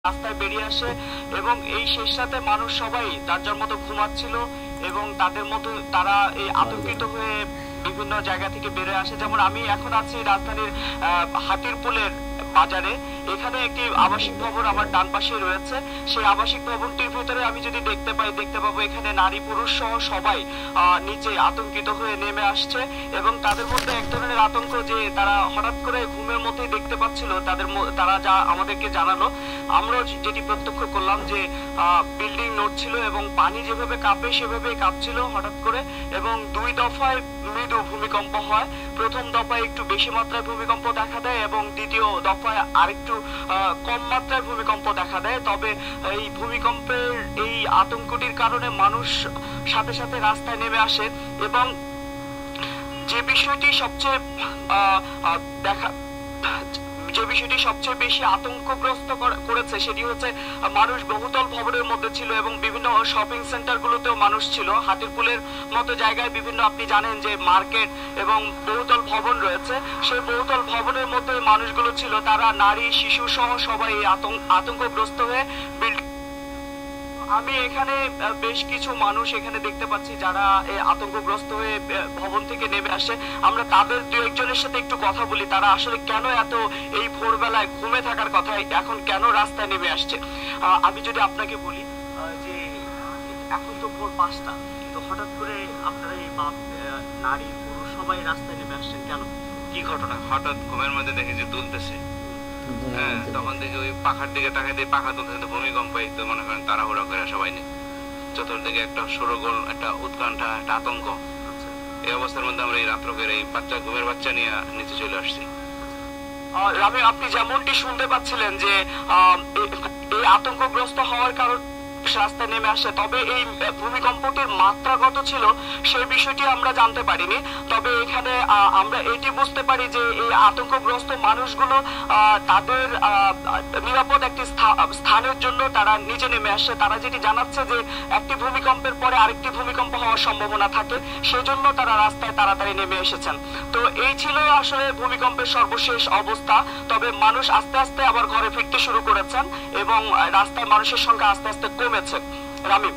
রাস্তায় বেরিয়ে আসে এবং এই শেষ রাতে মানুষ সবাই তার যার মতো ঘুমাচ্ছিল এবং তাদের মতো তারা এই আতঙ্কিত হয়ে বিভিন্ন জায়গা থেকে বেরিয়ে আসে। যেমন আমি এখন আছি রাজধানীর হাতিরপুলের বাজারে। এখানে একটি আবাসিক ভবন আমার ডান পাশে রয়েছে। সেই আবাসিক ভবনটির ভিতরে আমি যদি দেখতে পাবো এখানে নারী পুরুষ সহ সবাই নিচে আতঙ্কিত হয়ে নেমে আসছে এবং তাদের মধ্যে এক ধরনের আতঙ্ক যে তারা হঠাৎ করে ঘুমের মধ্যেই দেখতে পাচ্ছিল তারা যা আমাদেরকে জানালো, আমরা যেটি প্রত্যক্ষ করলাম যে বিল্ডিং নড়ছিল এবং পানি যেভাবে কাঁপে সেভাবে কাঁপছিল হঠাৎ করে এবং দুই দফায় মৃদু ভূমিকম্প হয়। প্রথম দফায় একটু বেশি মাত্রায় ভূমিকম্প দেখা দেয় এবং দ্বিতীয় দফায় আরেকটু কম মাত্রায় ভূমিকম্প দেখা দেয়। তবে এই ভূমিকম্পের এই আতঙ্কটির কারণে মানুষ সাথে সাথে রাস্তায় নেমে আসে এবং যে বিষয়টি সবচেয়ে বেশি আতঙ্কগ্রস্ত করেছে সেটি হচ্ছে মানুষ বহুতল ভবনের মধ্যে ছিল এবং বিভিন্ন শপিং সেন্টার গুলোতেও মানুষ ছিল। হাতিরপুলের মতো জায়গায় বিভিন্ন আপনি জানেন যে মার্কেট এবং বহুতল ভবন রয়েছে, সেই বহুতল ভবনের মধ্যে মানুষগুলো ছিল। তারা নারী শিশু সহ সবাই আতঙ্কগ্রস্ত হয়ে বিল্ডিং। আমি এখানে বেশ কিছু মানুষ এখানে দেখতে পাচ্ছি যারা আতঙ্কগ্রস্ত হয়ে ভবন থেকে নেমে আসে। আমরা তাদের দু একজনের সাথে একটু কথা বলি, তারা আসলে কেন এত এই ভোরবেলায় ঘুমে থাকার কথা এখন কেন রাস্তায় নেমে আসছে। আমি যদি আপনাকে বলি যে এখন তো ভোর 5টা, তো হঠাৎ করে আপনারা এই নারী পুরুষ সবাই রাস্তায় নেমে আসছেন কেন? কি ঘটনা? হঠাৎ ঘুমের মধ্যে দেখি যে দুলতেছে, হ্যাঁ, তখন দেখি ওই পাখার দিকে তাকাই দিয়ে পাখা তুলতে ভূমিকম্প, তো মনে করেন তাড়াহুড়া করে সবাই নেই, চতুর্দিকে একটা সরগোল, একটা উৎকণ্ঠা, একটা আতঙ্ক। এই অবস্থার মধ্যে আমরা এই রাত্রকের এই ঘুমের বাচ্চা নিয়ে নিচে চলে আসছি। রামি, আপনি যেমনটি শুনতে পাচ্ছিলেন যে এই আতঙ্কগ্রস্ত হওয়ার কারণ রাস্তায় নেমে আসে, তবে এই ভূমিকম্পটির মাত্রা কত ছিল সেই বিষয়টি আমরা জানতে পারিনি। তবে এখানে আমরা এটি বুঝতে পারি যে এই আতঙ্কগ্রস্ত মানুষগুলো তাদের নিরাপদ একটি স্থানের জন্য তারা নিচে নেমে আসে। তারা যেটি জানাচ্ছে যে একটি ভূমিকম্পের পরে আরেকটি ভূমিকম্প হওয়ার সম্ভাবনা থাকে, সেজন্য তারা রাস্তায় তাড়াতাড়ি নেমে এসেছেন। তো এই ছিল আসলে ভূমিকম্পের সর্বশেষ অবস্থা। তবে মানুষ আস্তে আস্তে আবার ঘরে ফিরতে শুরু করেছেন এবং রাস্তায় মানুষের সংখ্যা আস্তে আস্তে কমেছে। রামি।